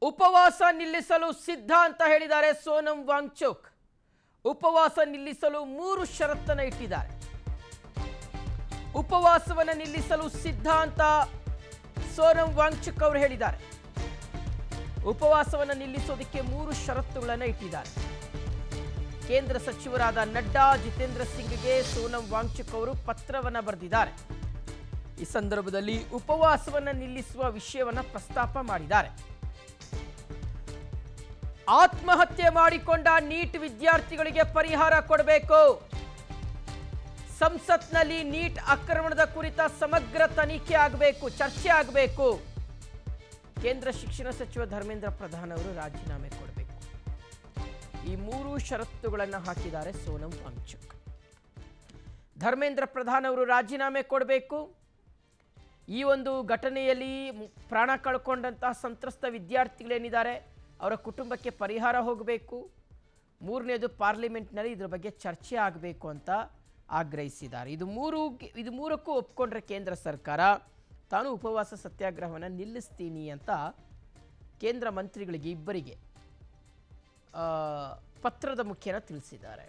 ಉಪವಾಸ ನಿಲ್ಲಿಸಲು ಸಿದ್ಧ ಅಂತ ಹೇಳಿದ್ದಾರೆ ಸೋನಂ ವಾಂಗ್ಚುಕ್. ಉಪವಾಸ ನಿಲ್ಲಿಸಲು 3 ಷರತ್ತನ್ನು ಇಟ್ಟಿದ್ದಾರೆ. ಉಪವಾಸವನ್ನು ನಿಲ್ಲಿಸಲು ಸಿದ್ಧ ಅಂತ ಸೋನಂ ವಾಂಗ್ಚುಕ್ ಅವರು ಹೇಳಿದ್ದಾರೆ. ಉಪವಾಸವನ್ನು ನಿಲ್ಲಿಸೋದಕ್ಕೆ 3 ಷರತ್ತುಗಳನ್ನು ಇಟ್ಟಿದ್ದಾರೆ. ಕೇಂದ್ರ ಸಚಿವರಾದ ನಡ್ಡಾ, ಜಿತೇಂದ್ರ ಸಿಂಗ್ಗೆ ಸೋನಂ ವಾಂಗ್ಚುಕ್ ಅವರು ಪತ್ರವನ್ನು ಬರೆದಿದ್ದಾರೆ. ಈ ಸಂದರ್ಭದಲ್ಲಿ ಉಪವಾಸವನ್ನು ನಿಲ್ಲಿಸುವ ವಿಷಯವನ್ನು ಪ್ರಸ್ತಾಪ ಮಾಡಿದ್ದಾರೆ. ಆತ್ಮಹತ್ಯೆ ಮಾಡಿಕೊಂಡ ನೀಟ್ ವಿದ್ಯಾರ್ಥಿಗಳಿಗೆ ಪರಿಹಾರ ಕೊಡಬೇಕು. ಸಂಸತ್ನಲ್ಲಿ ನೀಟ್ ಆಕ್ರಮಣದ ಕುರಿತ ಸಮಗ್ರ ತನಿಖೆ ಆಗಬೇಕು, ಚರ್ಚೆ ಆಗಬೇಕು. ಕೇಂದ್ರ ಶಿಕ್ಷಣ ಸಚಿವ ಧರ್ಮೇಂದ್ರ ಪ್ರಧಾನ್ ಅವರು ರಾಜೀನಾಮೆ ಕೊಡಬೇಕು. ಈ 3 ಷರತ್ತುಗಳನ್ನು ಹಾಕಿದ್ದಾರೆ ಸೋನಂ ವಾಂಗ್ಚುಕ್. ಧರ್ಮೇಂದ್ರ ಪ್ರಧಾನ್ ಅವರು ರಾಜೀನಾಮೆ ಕೊಡಬೇಕು. ಈ ಒಂದು ಘಟನೆಯಲ್ಲಿ ಪ್ರಾಣ ಕಳ್ಕೊಂಡಂತಹ ಸಂತ್ರಸ್ತ ವಿದ್ಯಾರ್ಥಿಗಳೇನಿದ್ದಾರೆ ಅವರ ಕುಟುಂಬಕ್ಕೆ ಪರಿಹಾರ ಹೋಗಬೇಕು. 3ನೇದು ಪಾರ್ಲಿಮೆಂಟ್ನಲ್ಲಿ ಇದರ ಬಗ್ಗೆ ಚರ್ಚೆ ಆಗಬೇಕು ಅಂತ ಆಗ್ರಹಿಸಿದ್ದಾರೆ. ಇದು ಮೂರಕ್ಕೂ ಒಪ್ಕೊಂಡ್ರೆ ಕೇಂದ್ರ ಸರ್ಕಾರ ತಾನು ಉಪವಾಸ ಸತ್ಯಾಗ್ರಹವನ್ನು ನಿಲ್ಲಿಸ್ತೀನಿ ಅಂತ ಕೇಂದ್ರ ಮಂತ್ರಿಗಳಿಗೆ ಇಬ್ಬರಿಗೆ ಪತ್ರದ ಮುಖೇನ ತಿಳಿಸಿದ್ದಾರೆ.